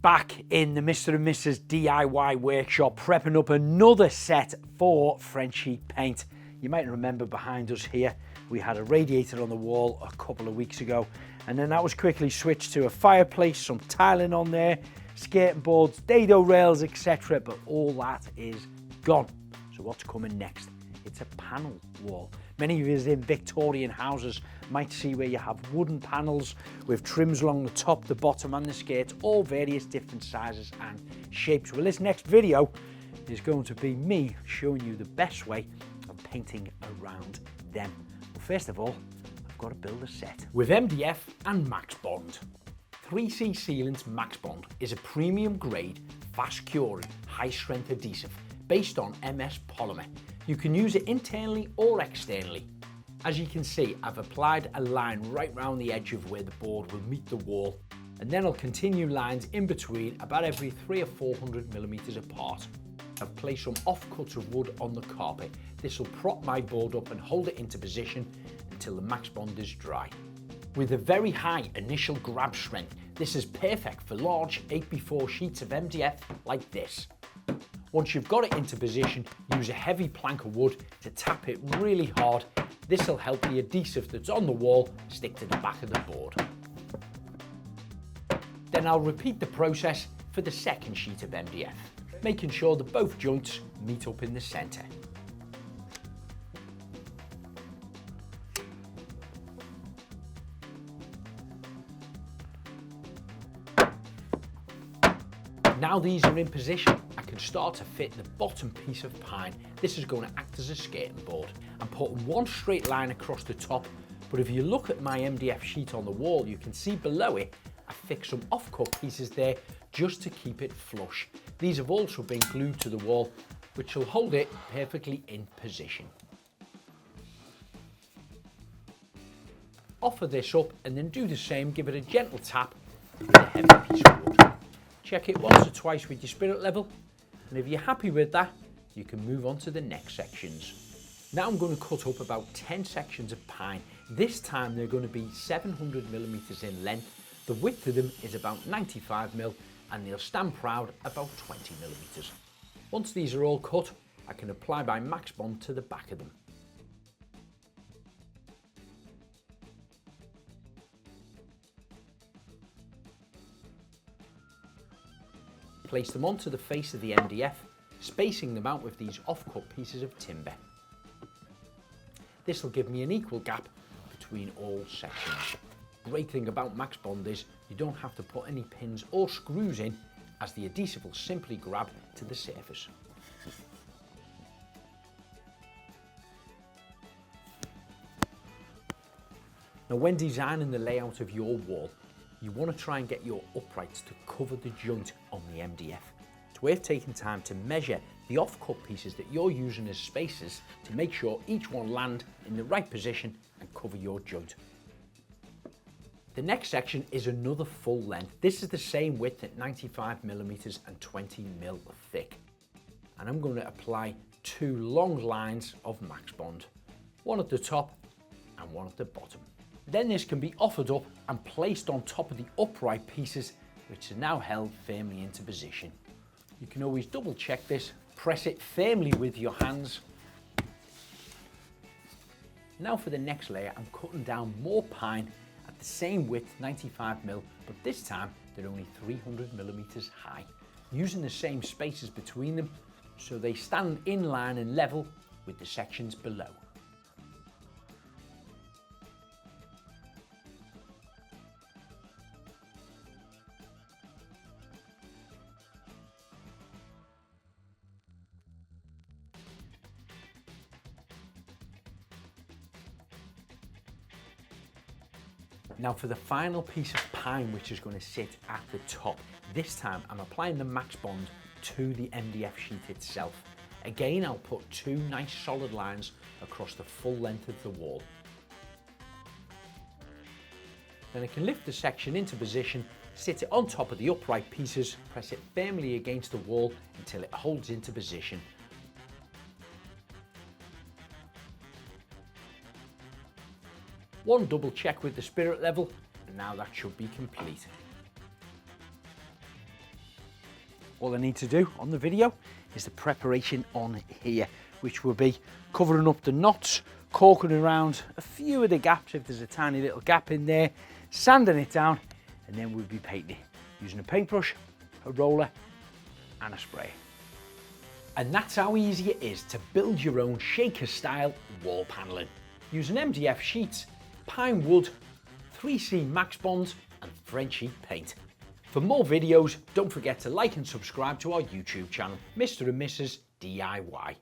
Back in the Mr. and Mrs. DIY workshop, prepping up another set for Frenchie paint. You might remember behind us here, we had a radiator on the wall a couple of weeks ago, and then that was quickly switched to a fireplace, some tiling on there, skating boards, dado rails, etc. But all that is gone. So what's coming next? It's a panel wall. Many of you in Victorian houses might see where you have wooden panels with trims along the top, the bottom and the skirts, all various different sizes and shapes. Well, this next video is going to be me showing you the best way of painting around them. Well, first of all, I've got to build a set with MDF and Max Bond. 3C Sealant's Max Bond is a premium grade, fast curing, high strength adhesive based on MS polymer. You can use it internally or externally. As you can see, I've applied a line right round the edge of where the board will meet the wall, and then I'll continue lines in between about every 300 or 400 millimeters apart. I've placed some offcuts of wood on the carpet. This will prop my board up and hold it into position until the Max Bond is dry. With a very high initial grab strength, this is perfect for large 8x4 sheets of MDF like this. Once you've got it into position, use a heavy plank of wood to tap it really hard. This will help the adhesive that's on the wall stick to the back of the board. Then I'll repeat the process for the second sheet of MDF, making sure that both joints meet up in the centre. Now these are in position, I can start to fit the bottom piece of pine. This is going to act as a skating board. I'm putting one straight line across the top, but if you look at my MDF sheet on the wall, you can see below it, I fixed some offcut pieces there just to keep it flush. These have also been glued to the wall, which will hold it perfectly in position. Offer this up and then do the same, give it a gentle tap with a heavy piece of wood. Check it once or twice with your spirit level, and if you're happy with that, you can move on to the next sections. Now I'm going to cut up about 10 sections of pine. This time they're going to be 700 millimeters in length. The width of them is about 95 mil, and they'll stand proud about 20 millimeters. Once these are all cut, I can apply my Max Bond to the back of them. Place them onto the face of the MDF, spacing them out with these offcut pieces of timber. This will give me an equal gap between all sections. Great thing about Max Bond is you don't have to put any pins or screws in, as the adhesive will simply grab to the surface. Now when designing the layout of your wall, you want to try and get your uprights to cover the joint on the MDF. It's worth taking time to measure the offcut pieces that you're using as spacers to make sure each one land in the right position and cover your joint. The next section is another full length. This is the same width at 95 millimeters and 20 mil thick. And I'm going to apply two long lines of Max Bond, one at the top and one at the bottom. Then this can be offered up and placed on top of the upright pieces, which are now held firmly into position. You can always double check this, press it firmly with your hands. Now for the next layer, I'm cutting down more pine at the same width, 95 mil, but this time they're only 300 millimeters high, using the same spaces between them so they stand in line and level with the sections below. Now for the final piece of pine, which is going to sit at the top, this time I'm applying the Max Bond to the MDF sheet itself. Again, I'll put two nice solid lines across the full length of the wall. Then I can lift the section into position, sit it on top of the upright pieces, press it firmly against the wall until it holds into position. One double check with the spirit level, and now that should be complete. all I need to do on the video is the preparation on here, which will be covering up the knots, caulking around a few of the gaps if there's a tiny little gap in there, sanding it down, and then we'll be painting it using a paintbrush, a roller and a spray. And that's how easy it is to build your own shaker style wall panelling using MDF sheets, pine wood, 3C Max Bonds and Frenchy paint. For more videos, don't forget to like and subscribe to our YouTube channel, Mr. and Mrs. DIY.